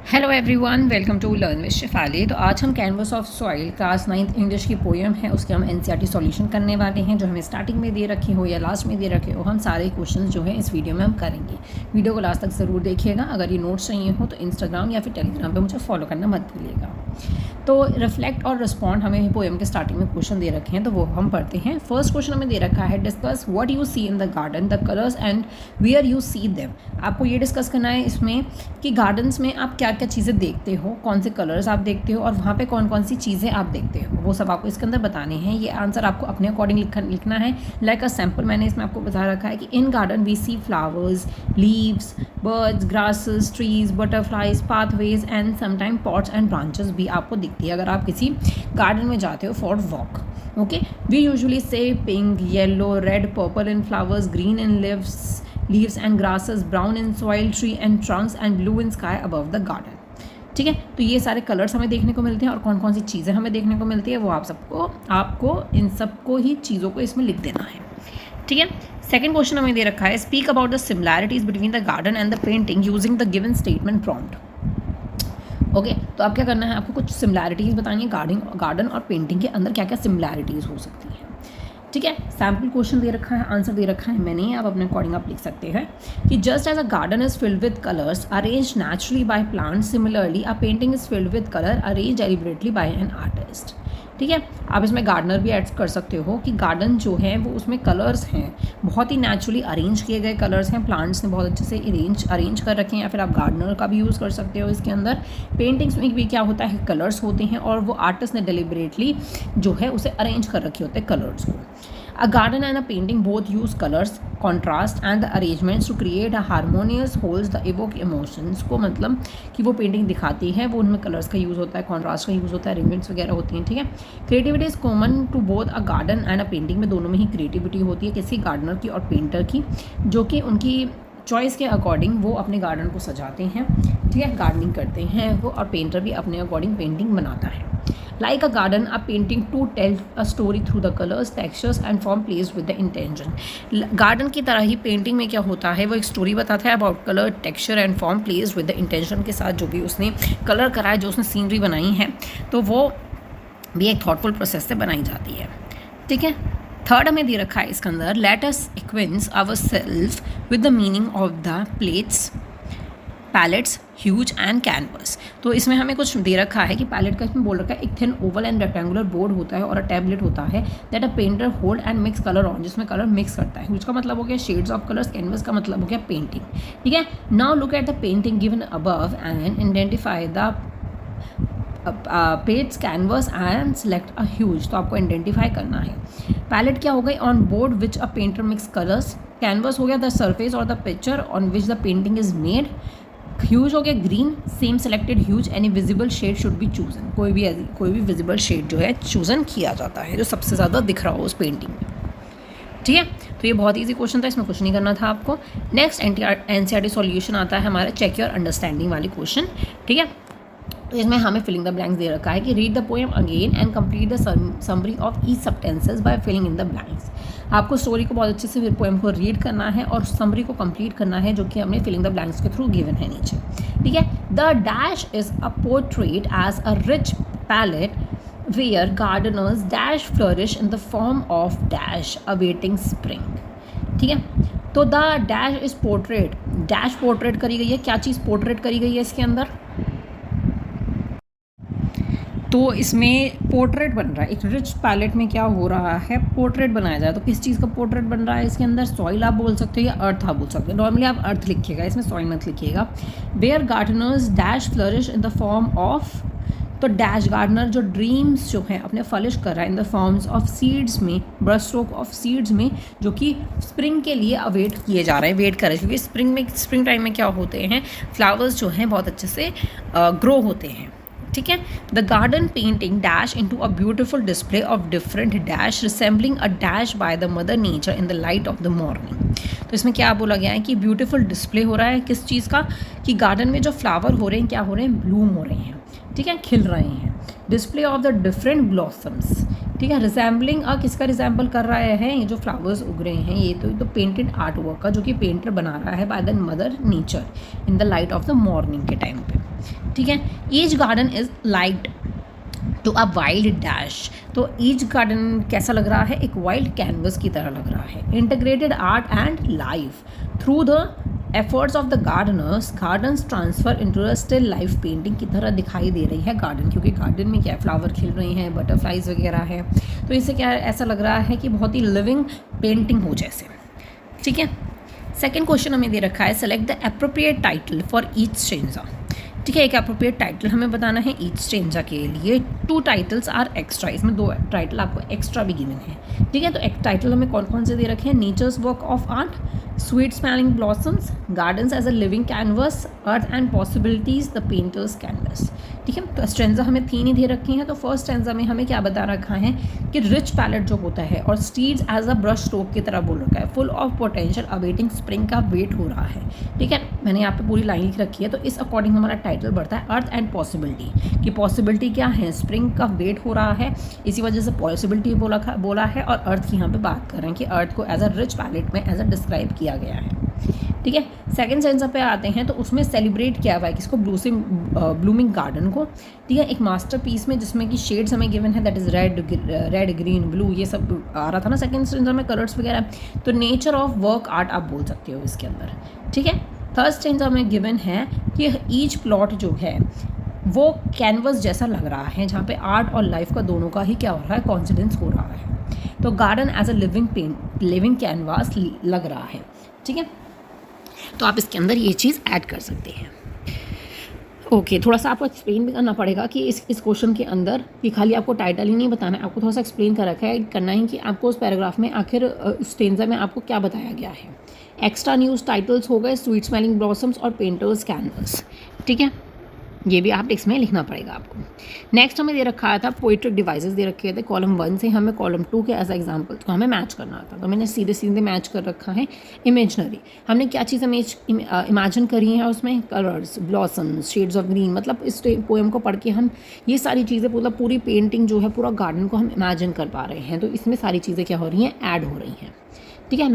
Hello everyone, welcome to learn with Shefali. तो आज हम canvas of soil class 9th English की पोएम है उसके हम एनसीईआरटी सॉल्यूशन करने वाले हैं। जो हमें स्टार्टिंग में दे रखी हो या लास्ट में दे रखे हो, हम सारे क्वेश्चंस जो है इस वीडियो में हम करेंगे। वीडियो को लास्ट तक ज़रूर देखिएगा। अगर ये नोट्स चाहिए हो तो इंस्टाग्राम या फिर टेलीग्राम पर मुझे फॉलो करना मत भूलिएगा। तो रिफ्लेक्ट और रिस्पॉन्ड हमें पोएम के स्टार्टिंग में क्वेश्चन दे रखे हैं, तो वो हम पढ़ते हैं। फर्स्ट क्वेश्चन हमें दे रखा है, discuss what you see in the garden, the colours and where you see them. आपको ये डिस्कस करना है इसमें कि गार्डन्स में आप क्या क्या चीज़ें देखते हो, कौन से कलर्स आप देखते हो और वहाँ पे कौन कौन सी चीज़ें आप देखते हो, वो सब आपको इसके अंदर बताने हैं। ये आंसर आपको अपने अकॉर्डिंग लिखना है। लाइक अ सैम्पल मैंने इसमें आपको बता रखा है कि in garden we see flowers, leaves, birds, grasses, trees, butterflies, pathways and sometime pots and branches भी आपको दिखती है अगर आप किसी गार्डन में जाते हो for walk. Okay, we usually say pink, yellow, red, purple in flowers, green in leaves and grasses, brown in soil, tree and trunks and blue in sky above the garden। ठीक है, तो ये सारे colours हमें देखने को मिलते हैं और कौन कौन सी चीज़ें हमें देखने को मिलती है वो आपको इन सबको ही चीज़ों को इसमें लिख देना है। ठीक है, सेकंड क्वेश्चन हमें दे रखा है, speak about the similarities between the garden and the painting using the given statement prompt. Okay, तो आप क्या करना है, आपको कुछ सिमिलैरिटीज़ बतानी है गार्डन और पेंटिंग के अंदर क्या क्या सिमिलैरिटीज़ हो सकती है। ठीक है, सैम्पल क्वेश्चन दे रखा है, आंसर दे रखा है मैंने, आप अपने अकॉर्डिंग आप लिख सकते हैं कि just as a garden is filled with colours arrange naturally by plants, similarly a painting is filled with colour arrange deliberately by an artist. ठीक है, आप इसमें गार्डनर भी ऐड कर सकते हो कि गार्डन जो है वो उसमें कलर्स हैं, बहुत ही नेचुरली अरेंज किए गए कलर्स हैं, प्लांट्स ने बहुत अच्छे से अरेंज कर रखे हैं, या फिर आप गार्डनर का भी यूज़ कर सकते हो इसके अंदर। पेंटिंग्स में भी क्या होता है, कलर्स होते हैं और वो आर्टिस्ट ने डेलिबरेटली जो है उसे अरेंज कर रखे होते हैं कलर्स को। A garden and a painting both use colors, contrast and the arrangements to create a harmonious wholes that evoke emotions। को मतलब कि वो पेंटिंग दिखाती है, वो उनमें कलर्स का यूज़ होता है, कॉन्ट्रास्ट का यूज़ होता है, अरेंजमेंट्स वगैरह होती हैं। ठीक है, creativity is common to both a garden and a painting में दोनों में ही क्रिएटिविटी होती है, किसी गार्डनर की और पेंटर की, जो कि उनकी चॉइस के अकॉर्डिंग वो अपने गार्डन को सजाते हैं। ठीक है, गार्डनिंग करते हैं वो, और पेंटर भी अपने अकॉर्डिंग पेंटिंग बनाता है। Like a garden, a painting to tell a story through the colors, textures and form placed with the intention। Garden की तरह ही पेंटिंग में क्या होता है, वो एक स्टोरी बताता है about colour, texture and form placed with the intention के साथ, जो भी उसने कलर करा है, जो उसने सीनरी बनाई है, तो वो भी एक थॉटफुल प्रोसेस से बनाई जाती है। ठीक है, थर्ड हमें दे रखा है इसके अंदर, let us acquaint our self with the meaning of the plates, palettes, hues and canvas. तो इसमें हमें कुछ दे रखा है कि पैलेट का इसमें बोल रखा है एक thin Oval and rectangular board होता है और अ टैबलेट होता है that a painter hold and mix colour on, जिसमें कलर मिक्स करता है। ह्यूज का मतलब हो गया शेड्स ऑफ कलर्स, कैनवस का मतलब हो गया पेंटिंग। ठीक है, now look at the painting given above and identify the page canvas and select a hues. तो आपको आइडेंटिफाई करना है। पैलेट क्या हो गई, on board which a painter mix colours. Canvas हो गया द सर्फेस और the picture on which the painting is made. Hues हो गया green, same selected hues, any visible shade should be chosen. कोई भी विजिबल शेड जो है chosen किया जाता है जो सबसे ज़्यादा दिख रहा हो उस पेंटिंग में। ठीक है, तो ये बहुत इजी क्वेश्चन था, इसमें कुछ नहीं करना था आपको। नेक्स्ट एनसीईआरटी सॉल्यूशन आता है हमारा चेक योर अंडरस्टैंडिंग वाली क्वेश्चन। ठीक है, तो इसमें हमें फिलिंग द ब्लैंक्स दे रखा है कि read the poem again and complete the summary of each sentences by filling in the blanks. आपको स्टोरी को बहुत अच्छे से फिर पोएम को रीड करना है और समरी को कंप्लीट करना है, जो कि हमने फिलिंग द ब्लैंक्स के थ्रू गिवन है नीचे। ठीक है, the dash is a portrait as a rich palette where gardeners dash flourish in the form of dash awaiting spring. ठीक है, तो the dash is portrait, dash portrait करी गई है, क्या चीज़ पोर्ट्रेट करी गई है इसके अंदर, तो इसमें पोर्ट्रेट बन रहा है। एक रिच पैलेट में क्या हो रहा है, पोर्ट्रेट बनाया जाए। तो किस चीज़ का पोर्ट्रेट बन रहा है इसके अंदर, सॉइल आप बोल सकते हो या अर्थ आप बोल सकते हो। नॉर्मली आप अर्थ लिखिएगा, इसमें सॉइल मत लिखिएगा। Where gardeners dash flourish in the form of, तो डैश गार्डनर जो ड्रीम्स जो है अपने फ्लरिश कर रहा है in the forms of seeds में, ब्रश स्ट्रोक ऑफ सीड्स में, जो कि स्प्रिंग के लिए अवेट किए जा रहे हैं, वेट कर रहे हैं, क्योंकि स्प्रिंग टाइम में क्या होते हैं, फ्लावर्स जो हैं बहुत अच्छे से ग्रो होते हैं। ठीक है, the garden painting dash into a beautiful display of different dash resembling a dash by the mother nature in the light of the morning. तो इसमें क्या बोला गया है कि ब्यूटीफुल डिस्प्ले हो रहा है किस चीज़ का, कि गार्डन में जो फ्लावर हो रहे हैं क्या हो रहे हैं, ब्लूम हो रहे हैं। ठीक है, खिल रहे हैं। Display of the different blossoms, ठीक है। रिजेंबलिंग किसका रिजेंबल कर रहा है, ये जो फ्लावर्स उग रहे हैं ये तो पेंटेड आर्ट वर्क का, जो कि पेंटर बना रहा है by the mother nature in the light of the morning के टाइम पे। ठीक है। Each garden is light to a wild dash, तो ईच गार्डन कैसा लग रहा है, एक वाइल्ड कैनवस की तरह लग रहा है। Integrated art and life through the efforts of the Gardner's, gardens transfer into a still life painting की तरह दिखाई दे रही है गार्डन, क्योंकि गार्डन में क्या है, फ्लावर खिल रहे हैं, बटरफ्लाइज वगैरह है, तो इससे क्या है, ऐसा लग रहा है कि बहुत ही लिविंग पेंटिंग हो जैसे। ठीक है। सेकेंड क्वेश्चन हमें दे रखा है, select the appropriate title for each stanza. ठीक है, एक अप्रोप्रिएट टाइटल हमें बताना है ईच स्ट्रेंजा के लिए। 2 टाइटल्स आर एक्स्ट्रा, इसमें 2 टाइटल आपको एक्स्ट्रा भी गिवन है। ठीक है, तो एक टाइटल हमें कौन कौन से दे रखे हैं, nature's work of art, sweet smelling blossoms, gardens as a living canvas, earth and possibilities, the painter's canvas. ठीक है, तो स्ट्रेंजा हमें 3 ही दे रखे हैं। तो फर्स्ट स्ट्रेंजा में हमें क्या बता रखा है कि रिच पैलेट जो होता है और seeds as a brush stroke की तरह बोल रखा है, full of potential awaiting spring का वेट हो रहा है। ठीक है, मैंने यहाँ पे पूरी लाइन लिख रखी है, तो इस अकॉर्डिंग हमारा टाइटल बढ़ता है अर्थ एंड पॉसिबिलिटी, कि पॉसिबिलिटी क्या है, स्प्रिंग का वेट हो रहा है, इसी वजह से पॉसिबिलिटी बोला है, और अर्थ की यहाँ पे बात कर रहे हैं कि अर्थ को एज अ रिच पैलेट में एज अ डिस्क्राइब किया गया है। ठीक है। सेकंड स्टेंजा पे आते हैं, तो उसमें सेलिब्रेट किया हुआ है किसको, ब्लूमिंग गार्डन को। ठीक है, एक मास्टरपीस में जिसमें कि शेड्स हमें गिवन है, that is red green blue, ये सब आ रहा था ना सेकंड स्टेंजा में, कलर्स वगैरह, तो नेचर ऑफ वर्क आर्ट आप बोल सकते हो इसके अंदर। ठीक है। थर्ड स्टेंजा में गिवन है कि ईच प्लॉट जो है वो कैनवस जैसा लग रहा है, जहाँ पे आर्ट और लाइफ का दोनों का ही क्या हो रहा है, कॉन्सिडेंस हो रहा है। तो garden as a living canvas लग रहा है। ठीक है, तो आप इसके अंदर ये चीज़ ऐड कर सकते हैं। ओके, थोड़ा सा आपको एक्सप्लेन भी करना पड़ेगा कि इस क्वेश्चन के अंदर कि खाली आपको टाइटल ही नहीं बताना है, आपको थोड़ा सा एक्सप्लेन कर रखा है, करना है कि आपको उस पैराग्राफ में आखिर स्टेंजा में आपको क्या बताया गया है। एक्स्ट्रा न्यूज़ टाइटल्स हो गए, स्वीट स्मेलिंग ब्लॉसम्स और पेंटर्स कैनवस। ठीक है, ये भी आप टेक्स्ट में लिखना पड़ेगा आपको। नेक्स्ट हमें दे रखा था पोइट्रिक डिवाइसेस दे रखे थे, कॉलम 1 से हमें कॉलम 2 के एज एग्जाम्पल को हमें मैच करना था, तो मैंने सीधे सीधे मैच कर रखा है। इमेजनरी, हमने क्या चीज़ इमेजिन करी है उसमें, colours, blossoms, shades of green, मतलब इस पोएम को पढ़ के हम ये सारी चीज़ें, मतलब पूरी पेंटिंग जो है, पूरा गार्डन को हम इमेजिन कर पा रहे हैं, तो इसमें सारी चीज़ें क्या हो रही हैं, ऐड हो रही हैं। ठीक है।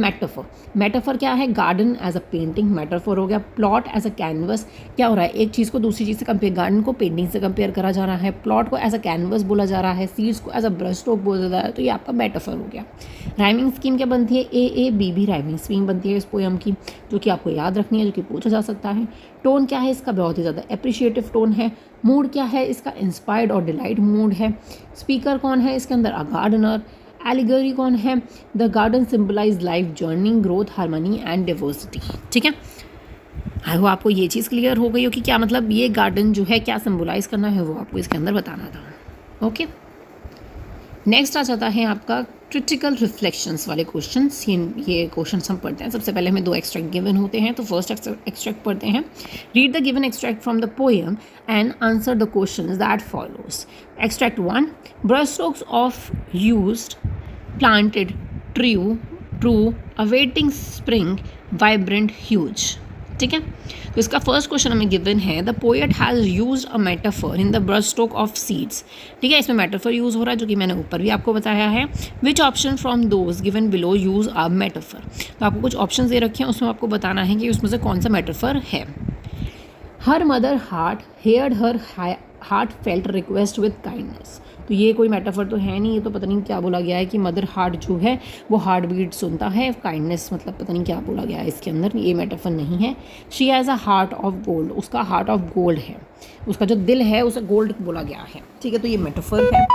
मेटाफर क्या है, garden as a painting metaphor हो गया। प्लॉट एज अ कैनवस, क्या हो रहा है, एक चीज़ को दूसरी चीज़ से कंपेयर, गार्डन को पेंटिंग से कंपेयर करा जा रहा है, प्लॉट को एज अ कैनवस बोला जा रहा है, सीड्स को एज अ ब्रश स्ट्रोक बोला जा रहा है, तो ये आपका मेटाफर हो गया। राइमिंग स्कीम क्या बनती है, AAB भी राइमिंग स्कीम बनती है इस पोएम की, जो कि आपको याद रखनी है, जो कि पूछा जा सकता है। टोन क्या है इसका, बहुत ही ज़्यादा एप्रिशिएटिव टोन है। मूड क्या है इसका, इंस्पायर्ड और डिलाइट मूड है। स्पीकर कौन है इसके अंदर, अ गार्डनर। एलिगरी कौन है, the garden symbolize life journey, growth, harmony and diversity. ठीक है, आई होप आपको ये चीज़ क्लियर हो गई हो कि क्या मतलब ये गार्डन जो है क्या सिंबलाइज करना है, वो आपको इसके अंदर बताना था। ओके, नेक्स्ट आ जाता है आपका क्रिटिकल रिफ्लेक्शंस वाले क्वेश्चंस। ये क्वेश्चंस हम पढ़ते हैं। सबसे पहले हमें 2 एक्सट्रैक्ट गिवन होते हैं, तो फर्स्ट एक्सट्रैक्ट पढ़ते हैं। Read the given extract from the poem and answer the questions that follows. Extract 1, brush strokes of used, planted, true, awaiting spring, vibrant, huge। ठीक है, तो इसका फर्स्ट क्वेश्चन हमें गिवन है, the poet has used a metaphor in the brush stroke of seeds. ठीक है, इसमें metaphor use हो रहा है, जो कि मैंने ऊपर भी आपको बताया है। Which option from those given below use a metaphor, तो आपको कुछ ऑप्शन दे रखे हैं, उसमें आपको बताना है कि उसमें से कौन सा मेटाफर है। Her mother heart heard her heart felt request with kindness, तो ये कोई मेटाफर तो है नहीं, ये तो पता नहीं क्या बोला गया है कि मदर हार्ट जो है वो हार्ट बीट सुनता है, काइंडनेस मतलब पता नहीं क्या बोला गया है इसके अंदर, ये मेटाफर नहीं है। She has a heart of gold, उसका हार्ट ऑफ गोल्ड है, उसका जो दिल है उसे गोल्ड बोला गया है। ठीक है, तो ये मेटाफर है।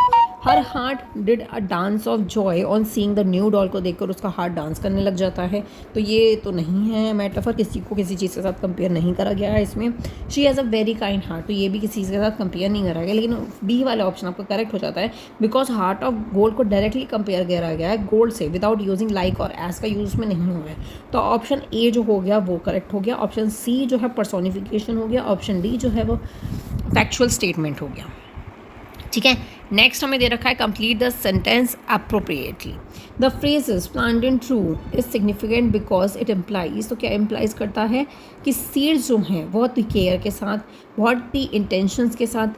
Her heart did a dance of Joy on seeing the new doll, को देखकर उसका हार्ट डांस करने लग जाता है, तो ये तो नहीं है मेटाफर, किसी को किसी चीज़ के साथ कंपेयर नहीं करा गया है इसमें। She has a very kind heart, तो ये भी किसी चीज़ के साथ कंपेयर नहीं करा गया, लेकिन बी वाला ऑप्शन आपका करेक्ट हो जाता है, बिकॉज हार्ट ऑफ गोल्ड को डायरेक्टली कंपेयर करा गया है गोल्ड से, विदाउट यूजिंग लाइक और एज का यूज़ में नहीं हुआ है, तो ऑप्शन ए जो हो गया वो करेक्ट हो गया। ऑप्शन सी जो है पर्सोनिफिकेशन हो गया। ऑप्शन डी जो है वो फैक्चुअल स्टेटमेंट हो गया। ठीक है, नेक्स्ट हमें दे रखा है, complete the sentence appropriately. The phrases plant in true is significant because it implies, तो क्या इम्प्लाइज करता है कि सीड्स जो हैं बहुत ही केयर के साथ, बहुत ही इंटेंशंस के साथ,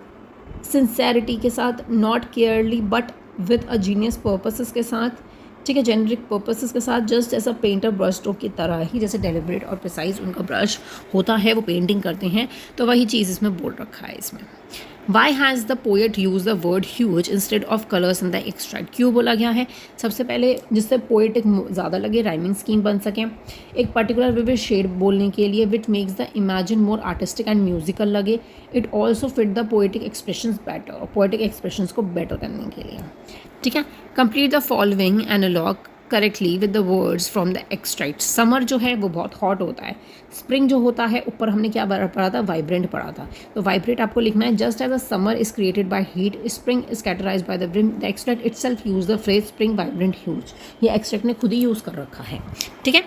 सिंसेरिटी के साथ, not केयरली but with a genius purposes के साथ, ठीक है, जेनरिक पर्पसेस के साथ, जस्ट जैसा पेंटर ब्रश स्ट्रोक की तरह ही, जैसे डेलिब्रेट और प्रिसाइज उनका ब्रश होता है, वो पेंटिंग करते हैं, तो वही चीज़ इसमें बोल रखा है इसमें। Why has the poet used the word huge instead of colors in the extract? क्यों बोला गया है? सबसे पहले जिससे पोएटिक ज़्यादा लगे, राइमिंग स्कीम बन सकें, एक पर्टिकुलर विविड शेड बोलने के लिए, which makes the imagine more artistic and musical लगे, it also fit the poetic expressions better, और पोएटिक एक्सप्रेशंस को बेटर करने के लिए, ठीक है। Complete the following analog correctly with the words from the extract. Summer जो है वो बहुत हॉट होता है, स्प्रिंग जो होता है, ऊपर हमने क्या पढ़ा था, वाइब्रेंट पढ़ा था, तो वाइब्रेट आपको लिखना है। Just as a summer is created by heat, spring is characterised by the wind, the extract itself use the phrase spring vibrant hues. ये एक्सट्रैक्ट ने खुद ही यूज़ कर रखा है, ठीक है।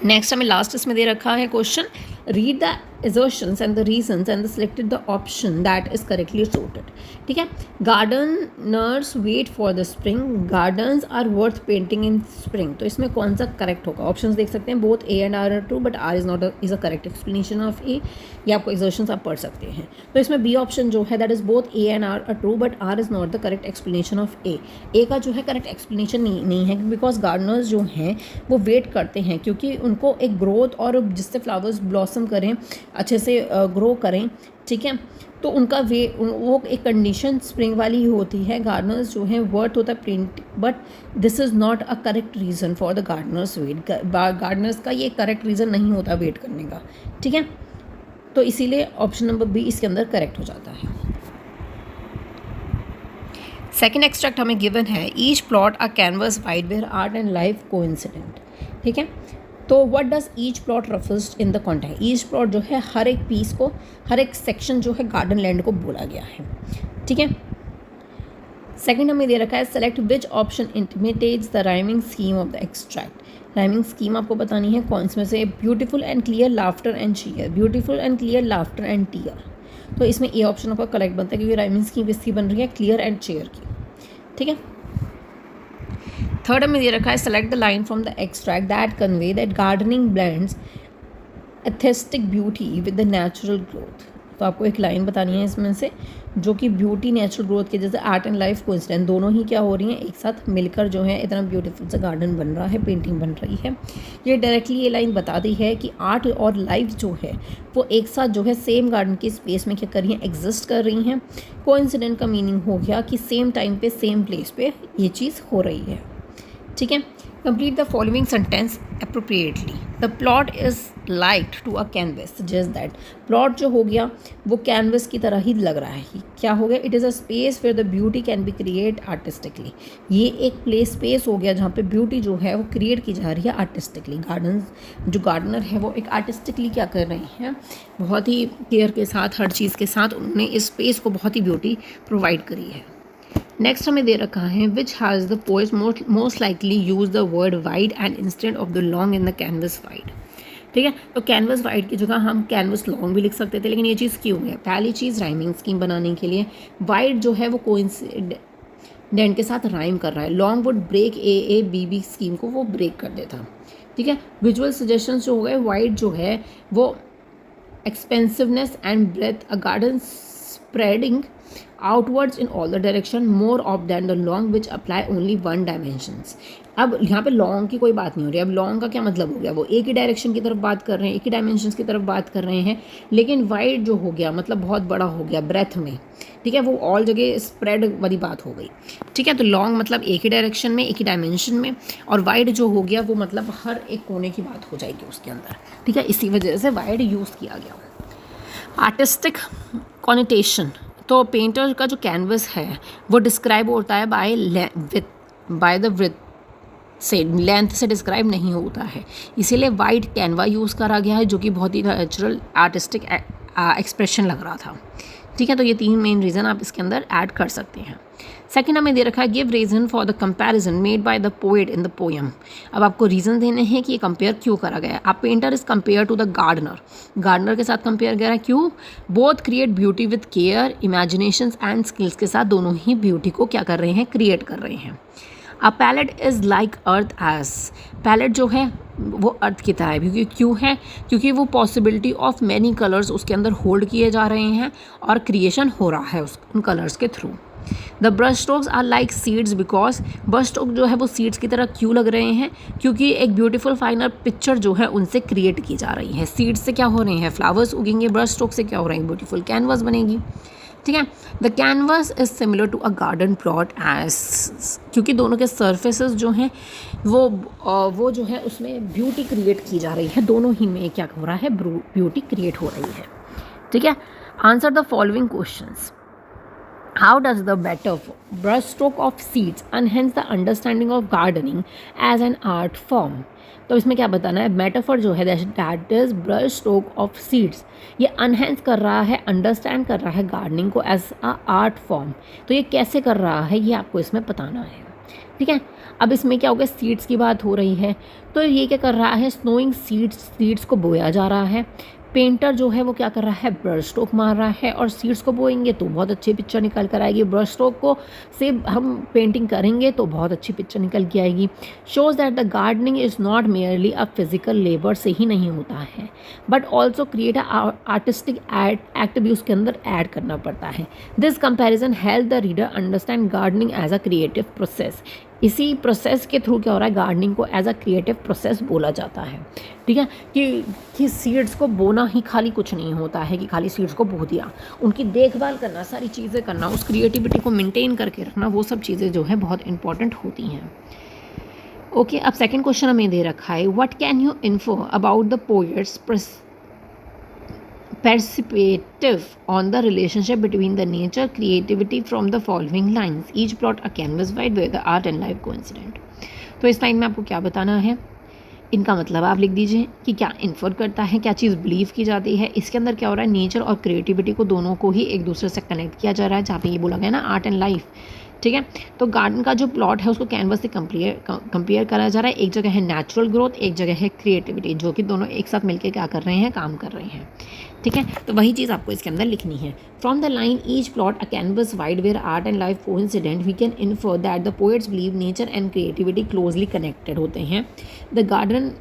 नेक्स्ट हमें लास्ट इसमें दे रखा है question, read the assertions and the reasons and selected the option that is correctly sorted, ठीक है। gardeners wait for the spring, gardens are worth painting in spring, तो इसमें कौन सा करेक्ट होगा? ऑप्शंस देख सकते हैं, both A and R are true but R is not is a correct explanation of A। ये आपको assertions आप पढ़ सकते हैं, तो इसमें B ऑप्शन जो है that is both A and R are true but R is not the correct explanation of A। A का जो है करेक्ट एक्सप्लेनेशन नहीं है, बिकॉज गार्डनर्स जो हैं वो वेट करते हैं क्योंकि उनको एक ग्रोथ और जिससे फ्लावर्स ब्लॉसम करें, अच्छे से ग्रो करें, ठीक है, तो उनका वो एक कंडीशन स्प्रिंग वाली ही होती है। गार्डनर्स जो हैं वर्थ होता है print, but this is not a correct reason for the gardener's wait. Gardeners का ये करेक्ट रीज़न नहीं होता वेट करने का, ठीक है, तो इसीलिए ऑप्शन नंबर बी इसके अंदर करेक्ट हो जाता है। सेकेंड एक्सट्रैक्ट हमें गिवन है, each plot a canvas wide where art and life coincident, ठीक है। तो what does each plot refers in the context? Each plot जो है हर एक पीस को, हर एक सेक्शन जो है गार्डन लैंड को बोला गया है, ठीक है। सेकंड हमें दे रखा है, select which option intimates the rhyming scheme of the extract. Rhyming scheme आपको बतानी है कौन से में से, beautiful and clear laughter and cheer, beautiful and clear laughter and tear, तो इसमें ए ऑप्शन आपका करेक्ट बनता है क्योंकि राइमिंग स्कीम किसकी बन रही है, क्लियर एंड चेयर की, ठीक है। थर्ड हमें दे रखा है, select the line from the extract that convey that gardening blends aesthetic beauty with the natural growth. तो आपको एक लाइन बतानी है इसमें से जो कि ब्यूटी नेचुरल ग्रोथ के, जैसे आर्ट एंड लाइफ कोइंसिडेंट, दोनों ही क्या हो रही हैं, एक साथ मिलकर जो है इतना ब्यूटीफुल सा गार्डन बन रहा है, पेंटिंग बन रही है। ये डायरेक्टली ये लाइन बताती है कि आर्ट और लाइफ जो है वो एक साथ जो है सेम गार्डन की स्पेस में क्या कर रही हैं, एग्जिस्ट कर रही हैं। कोइंसिडेंट का मीनिंग हो गया कि सेम टाइम पे सेम प्लेस पे ये चीज़ हो रही है, ठीक है। Complete the following sentence appropriately. The plot is like to a canvas, suggest that. Plot जो हो गया वो कैनवस की तरह ही लग रहा है, क्या हो गया, it is a space where the beauty can be create artistically. ये एक प्ले स्पेस हो गया जहाँ पे ब्यूटी जो है वो क्रिएट की जा रही है आर्टिस्टिकली। जो गार्डनर है वो एक आर्टिस्टिकली क्या कर रहे हैं, बहुत ही केयर के साथ, हर चीज़ के साथ उन्होंने इस स्पेस को बहुत ही ब्यूटी प्रोवाइड करी है। नेक्स्ट हमें दे रखा है, which has the poet most likely use the word wide and instead of the long in the canvas wide, ठीक है। तो कैनवस वाइड की जगह हम कैनवस लॉन्ग भी लिख सकते थे, लेकिन ये चीज़ क्यों है, पहली चीज़ राइमिंग स्कीम बनाने के लिए। वाइड जो है वो कोइंसिडेंट के साथ राइम कर रहा है, long would break A B B scheme को वो ब्रेक कर देता, ठीक है। विजुअल सजेशंस जो हो गए, वाइड जो है वो expansiveness and breadth, a garden spreading outwards in all the direction more of than the long which apply only one dimensions। अब यहाँ पे लॉन्ग की कोई बात नहीं हो रही। अब लॉन्ग का क्या मतलब हो गया, वो एक ही डायरेक्शन की तरफ बात कर रहे हैं, एक ही डायमेंशंस की तरफ बात कर रहे हैं, लेकिन वाइड जो हो गया मतलब बहुत बड़ा हो गया ब्रेथ में, ठीक है, वो ऑल जगह स्प्रेड वाली बात हो गई, ठीक है। तो लॉन्ग मतलब एक ही डायरेक्शन में, एक ही डायमेंशन में, और वाइड जो हो गया वो मतलब हर एक कोने की बात हो जाएगी उसके अंदर, ठीक है। इसी वजह से वाइड यूज़ किया गया। आर्टिस्टिक कॉनिटेशन, तो पेंटर का जो कैनवस है वो डिस्क्राइब होता है बाय द विड्थ से, लेंथ से डिस्क्राइब नहीं होता है, इसीलिए वाइड कैनवा यूज़ करा गया है जो कि बहुत ही नेचुरल आर्टिस्टिक एक्सप्रेशन लग रहा था, ठीक है। तो ये तीन मेन रीज़न आप इसके अंदर ऐड कर सकते हैं। सेकेंड हमें दे रखा है, give reason for the comparison made by the poet in the poem. अब आपको रीज़न देने हैं कि ये कंपेयर क्यों करा गया है। आप painter is compare to the gardener के साथ कंपेयर करा है, क्यों, both create beauty with care, imaginations and skills के साथ दोनों ही ब्यूटी को क्या कर रहे हैं, क्रिएट कर रहे हैं। A palette is like earth age, palette जो है वो अर्थ की तरह है, क्योंकि क्यों है, क्योंकि वो पॉसिबिलिटी ऑफ मैनी कलर्स उसके अंदर होल्ड किए जा रहे हैं और क्रिएशन हो रहा है उन कलर्स के through, the brush strokes are like seeds because brush stroke जो है वो सीड्स की तरह क्यों लग रहे हैं, क्योंकि एक ब्यूटीफुल फाइनल पिक्चर जो है उनसे क्रिएट की जा रही है। सीड्स से क्या हो रहे हैं, फ्लावर्स उगेंगे, ब्रश स्ट्रोक से क्या हो रहा है, ब्यूटीफुल कैनवास बनेगी। ठीक है, the canvas is similar to a garden plot as, क्योंकि दोनों के सर्फेसेस जो हैं वो जो है उसमें ब्यूटी क्रिएट की जा रही है, दोनों ही में क्या हो रहा है, ब्यूटी क्रिएट हो रही है। ठीक है, answer the following questions. How does the better brushstroke of seeds enhance the understanding of gardening as an art form? तो इसमें क्या बताना है, मेटाफर जो है that is brush stroke of seeds, ये अनहेंस कर रहा है, अंडरस्टैंड कर रहा है गार्डनिंग को एज अ आर्ट फॉर्म। तो ये कैसे कर रहा है ये आपको इसमें बताना है। ठीक है, अब इसमें क्या हो गया, सीड्स की बात हो रही है, तो ये क्या कर रहा है, स्नोइंग सीड्स को बोया जा रहा है। पेंटर जो है वो क्या कर रहा है, ब्रश स्ट्रोक मार रहा है, और सीड्स को बोएंगे तो बहुत अच्छी पिक्चर निकल कर आएगी। ब्रश स्ट्रोक को से हम पेंटिंग करेंगे तो बहुत अच्छी पिक्चर निकल के आएगी। Shows that the gardening is not merely a physical labour से ही नहीं होता है, but also create a artistic act भी उसके अंदर ऐड करना पड़ता है। This comparison help the reader understand gardening as a creative process. इसी प्रोसेस के थ्रू क्या हो रहा है, गार्डनिंग को एज अ क्रिएटिव प्रोसेस बोला जाता है। ठीक है, कि सीड्स को बोना ही खाली कुछ नहीं होता है कि खाली सीड्स को बो दिया, उनकी देखभाल करना, सारी चीज़ें करना, उस क्रिएटिविटी को मेंटेन करके रखना, वो सब चीज़ें जो है बहुत इंपॉर्टेंट होती हैं। ओके, अब सेकंड क्वेश्चन हमें दे रखा है, what can you info about the poets perspective on the relationship between the nature creativity from the following lines, each plot a canvas wide where the art and life coincident। तो इस line में आपको क्या बताना है, इनका मतलब आप लिख दीजिए कि क्या इन्फर करता है, क्या चीज़ बिलीव की जाती है। इसके अंदर क्या हो रहा है, नेचर और क्रिएटिविटी को दोनों को ही एक दूसरे से कनेक्ट किया जा रहा है, जहाँ पे ये बोला गया ना आर्ट एंड लाइफ। ठीक है, तो गार्डन का जो प्लॉट है उसको कैनवस से कंपेयर करा जा रहा है। एक जगह है नेचुरल ग्रोथ, एक जगह है क्रिएटिविटी, जो कि दोनों एक साथ मिलकर क्या कर रहे हैं, काम कर रहे हैं। ठीक है, तो वही चीज़ आपको इसके अंदर लिखनी है। From the line each plot a canvas wide where art and life coincident we can infer that the poets believe nature and creativity closely connected होते हैं। The garden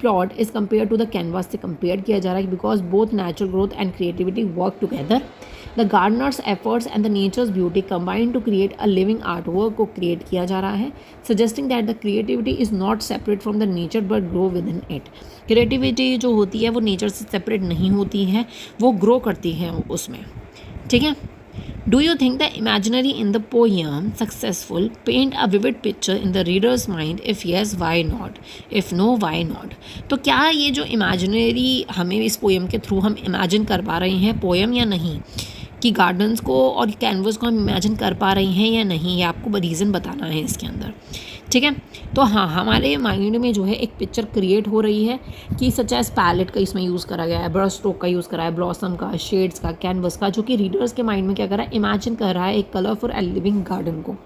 plot is compare to the canvas से compare किया जा रहा है because both natural growth and creativity work together. The gardener's efforts and the nature's beauty combine to create a living art work को create किया जा रहा है, suggesting that the creativity is not separate from the nature but grow with in it. Creativity जो होती है वो nature से सेपरेट नहीं होती है, वो ग्रो करती है उसमें। ठीक है, Do you think the imaginary in the poem successful paint a vivid picture in the reader's mind? If yes, why not? If no, why not? तो क्या ये जो imaginary हमें इस पोएम के थ्रू हम इमेजिन कर पा रहे हैं पोएम या नहीं, कि गार्डन्स को और कैनवस को हम इमेजिन कर पा रहे हैं या नहीं, ये आपको रीज़न बताना है इसके अंदर। ठीक है, तो हाँ, हमारे माइंड में जो है एक पिक्चर क्रिएट हो रही है कि सच एज पैलेट का इसमें यूज़ करा गया है, ब्रश स्ट्रोक का यूज़ करा है, ब्लॉसम का, शेड्स का, कैनवस का, जो कि रीडर्स के माइंड में क्या कर रहा है, इमेजिन कर रहा है एक कलरफुल एंड लिविंग गार्डन को।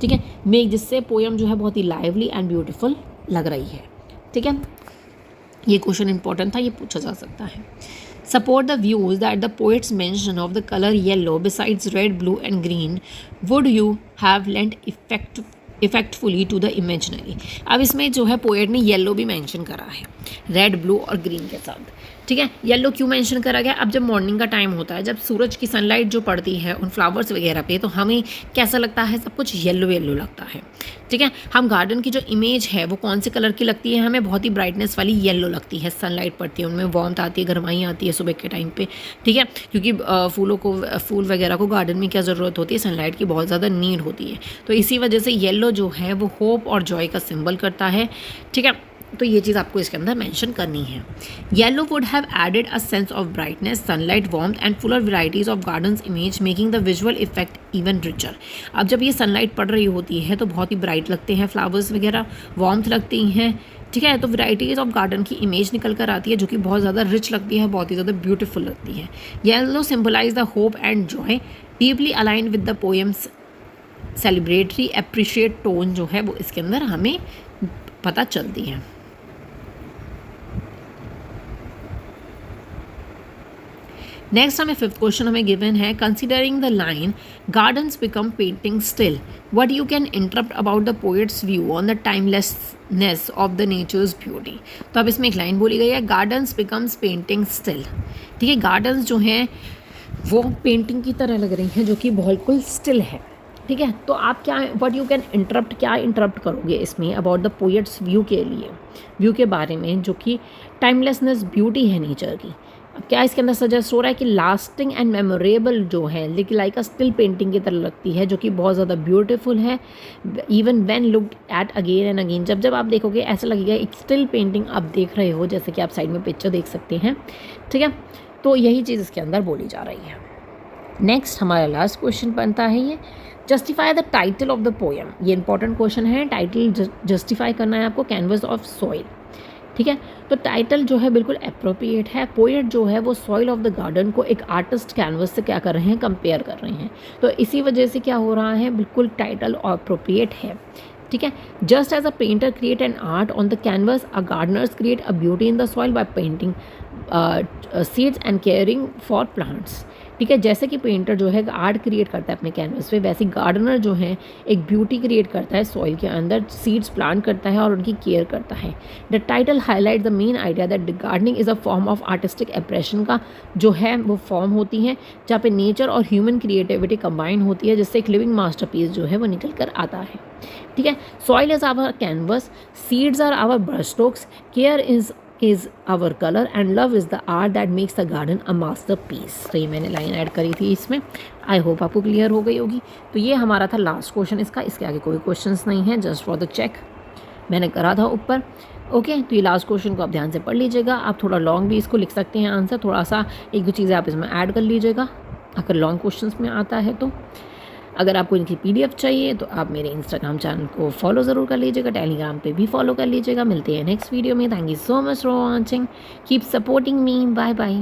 ठीक है, जिससे पोएम जो है बहुत ही लाइवली एंड ब्यूटीफुल लग रही है। ठीक है, ये क्वेश्चन इंपॉर्टेंट था, ये पूछा जा सकता है। Support the views that the poet's mention of the color yellow besides red, blue and green would you have lent effectfully to the imaginary. अब इसमें जो है पोएट ने येलो भी मेंशन करा है रेड, ब्लू और ग्रीन के साथ। ठीक है, येलो क्यों मेंशन करा गया, अब जब मॉर्निंग का टाइम होता है, जब सूरज की सनलाइट जो पड़ती है उन फ्लावर्स वगैरह पे, तो हमें कैसा लगता है, सब कुछ येलो येलो लगता है। ठीक है, हम गार्डन की जो इमेज है वो कौन से कलर की लगती है, हमें बहुत ही ब्राइटनेस वाली येलो लगती है। सनलाइट पड़ती है, उनमें वार्मथ आती है, गर्माई आती है सुबह के टाइम पे। ठीक है, क्योंकि फूल वगैरह को गार्डन में क्या ज़रूरत होती है, सनलाइट की बहुत ज़्यादा नीड होती है, तो इसी वजह से येलो जो है वो होप और जॉय का सिंबल करता है। ठीक है, तो ये चीज़ आपको इसके अंदर मेंशन करनी है। Yellow would have added a sense of brightness, sunlight, warmth and fuller varieties of garden's image, making the visual effect even richer. अब जब ये सनलाइट पड़ रही होती है तो बहुत ही ब्राइट लगते हैं फ्लावर्स वगैरह, वार्मथ लगती हैं। ठीक है, तो वैरायटीज ऑफ गार्डन की इमेज निकल कर आती है जो कि बहुत ज़्यादा रिच लगती है, बहुत ही ज़्यादा ब्यूटीफुल लगती है। Yellow symbolize the hope and joy, deeply aligned with the poem's celebratory appreciate tone जो है वो इसके अंदर हमें पता चलती है। नेक्स्ट हमें फिफ्थ क्वेश्चन हमें गिवन है, considering the line gardens become painting still, what you can interrupt about the poets view on the timelessness of the nature's beauty. तो अब इसमें एक लाइन बोली गई है, गार्डन्स बिकम्स पेंटिंग स्टिल। ठीक है, गार्डन्स जो हैं वो पेंटिंग की तरह लग रही हैं जो कि बिल्कुल स्टिल है। ठीक है, तो आप क्या व्हाट यू कैन इंटरप्ट, क्या इंटरप्ट करोगे इसमें अबाउट द पोएट्स व्यू के लिए, व्यू के बारे में, जो कि टाइमलेसनेस ब्यूटी है नेचर की। अब क्या इसके अंदर सजेस्ट हो रहा है कि लास्टिंग एंड मेमोरेबल जो है, लेकिन लाइक अ स्टिल पेंटिंग की तरह लगती है, जो कि बहुत ज़्यादा ब्यूटीफुल है। Even when looked at again and again, जब जब आप देखोगे ऐसा लगेगा एक स्टिल पेंटिंग आप देख रहे हो, जैसे कि आप साइड में पिक्चर देख सकते हैं। ठीक है, तो यही चीज़ इसके अंदर बोली जा रही है। नेक्स्ट हमारा लास्ट क्वेश्चन बनता है ये, justify the title of the poem. ये इंपॉर्टेंट क्वेश्चन है, टाइटल जस्टिफाई करना है आपको, कैनवस ऑफ सॉइल। ठीक है, तो टाइटल जो है बिल्कुल अप्रोप्रिएट है। पोएट जो है वो सॉइल ऑफ द गार्डन को एक आर्टिस्ट कैनवस से क्या कर रहे हैं, कंपेयर कर रहे हैं। तो इसी वजह से क्या हो रहा है, बिल्कुल टाइटल अप्रोप्रिएट है। ठीक है, just as a painter create an art on the canvas, a gardeners create a beauty in the soil by painting seeds and caring for plants. ठीक है, जैसे कि पेंटर जो है आर्ट क्रिएट करता है अपने कैनवस पे, वैसे गार्डनर जो है एक ब्यूटी क्रिएट करता है सॉइल के अंदर, सीड्स प्लांट करता है और उनकी केयर करता है। The title highlight the main idea that gardening is a form of artistic expression का जो है वो फॉर्म होती है, जहाँ पे नेचर और ह्यूमन क्रिएटिविटी कंबाइन होती है, जिससे एक लिविंग मास्टरपीस जो है वो निकल कर आता है। ठीक है, soil is our canvas, seeds are our brush strokes, care is our color and love is the art that makes the garden a masterpiece। तो ये मैंने लाइन ऐड करी थी इसमें, आई होप आपको क्लियर हो गई होगी। तो ये हमारा था लास्ट क्वेश्चन इसका, इसके आगे कोई क्वेश्चंस नहीं है, जस्ट फॉर द चेक मैंने करा था ऊपर। ओके, तो ये लास्ट क्वेश्चन को आप ध्यान से पढ़ लीजिएगा। आप थोड़ा लॉन्ग भी इसको लिख सकते हैं आंसर, थोड़ा सा एक दो चीज़ें आप इसमें ऐड कर लीजिएगा अगर लॉन्ग क्वेश्चंस में आता है तो। अगर आपको इनकी PDF चाहिए तो आप मेरे इंस्टाग्राम चैनल को फॉलो ज़रूर कर लीजिएगा, टेलीग्राम पे भी फॉलो कर लीजिएगा। मिलते हैं नेक्स्ट वीडियो में। Thank you so much for watching, keep supporting me, bye bye.